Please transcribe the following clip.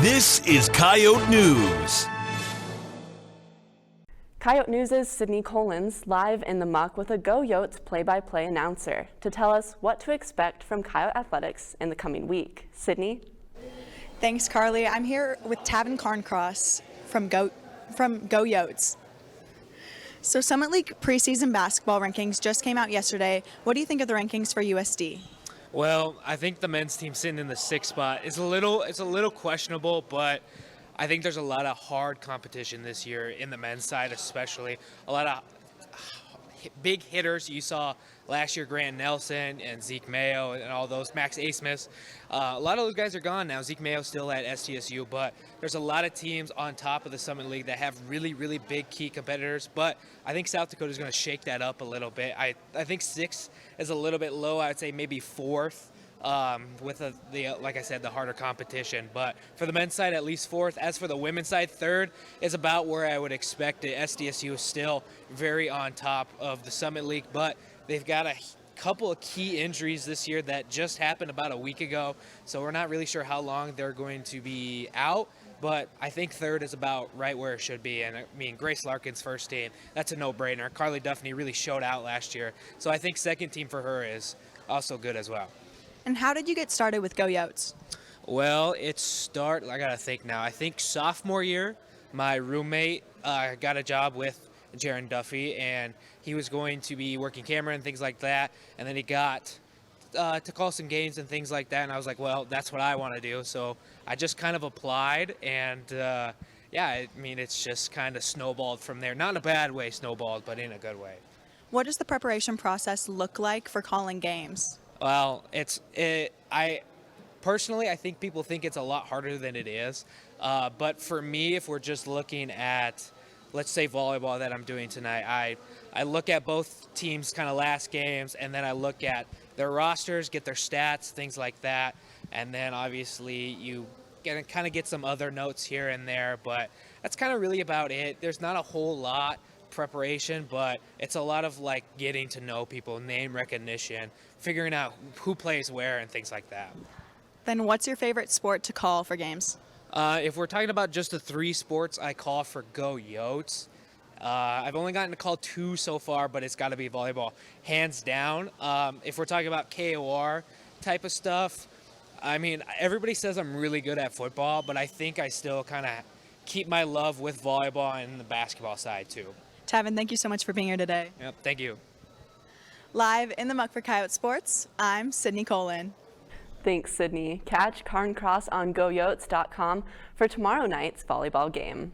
This is Coyote News. Coyote News' Sydney Collins live in the muck with a Go Yotes play-by-play announcer to tell us what to expect from Coyote athletics in the coming week. Sydney? Thanks, Carly. I'm here with Tavin Carncross from Go Yotes. So Summit League preseason basketball rankings just came out yesterday. What do you think of the rankings for USD? Well, I think the men's team sitting in the 6th spot is a little questionable, but I think there's a lot of hard competition this year in the men's side, especially a lot of big hitters. You saw last year Grant Nelson and Zeke Mayo and all those, Max A-Smiths. A lot of those guys are gone now. Zeke Mayo's still at SDSU, but there's a lot of teams on top of the Summit League that have really, really big key competitors. But I think South Dakota is going to shake that up a little bit. I think 6 is a little bit low. I would say maybe 4th. With like I said, the harder competition. But for the men's side, at least 4th. As for the women's side, 3rd is about where I would expect it. SDSU is still very on top of the Summit League, but they've got a couple of key injuries this year that just happened about a week ago, so we're not really sure how long they're going to be out. But I think 3rd is about right where it should be. And I mean, Grace Larkin's first team, that's a no-brainer. Carly Duffney really showed out last year. So I think 2nd team for her is also good as well. And how did you get started with Go Yotes? Well, I gotta think now. I think sophomore year, my roommate got a job with Jaron Duffy, and he was going to be working camera and things like that. And then he got to call some games and things like that. And I was like, well, that's what I want to do. So I just kind of applied, and it's just kind of snowballed from there. Not in a bad way, snowballed, but in a good way. What does the preparation process look like for calling games? Well, I personally think people think it's a lot harder than it is. But for me, if we're just looking at, let's say, volleyball that I'm doing tonight, I look at both teams' kind of last games, and then I look at their rosters, get their stats, things like that. And then obviously you kind of get some other notes here and there, but that's kind of really about it. There's not a whole lot preparation, but it's a lot of like getting to know people, name recognition, figuring out who plays where and things like that. Then what's your favorite sport to call for games? If we're talking about just the 3 sports I call for Go Yotes, I've only gotten to call 2 so far, but it's got to be volleyball, hands down. If we're talking about KOR type of stuff, I mean, everybody says I'm really good at football, but I think I still kind of keep my love with volleyball and the basketball side too. Tavin, thank you so much for being here today. Yep, thank you. Live in the muck for Coyote Sports, I'm Sydney Colin. Thanks, Sydney. Catch Carncross on GoYotes.com for tomorrow night's volleyball game.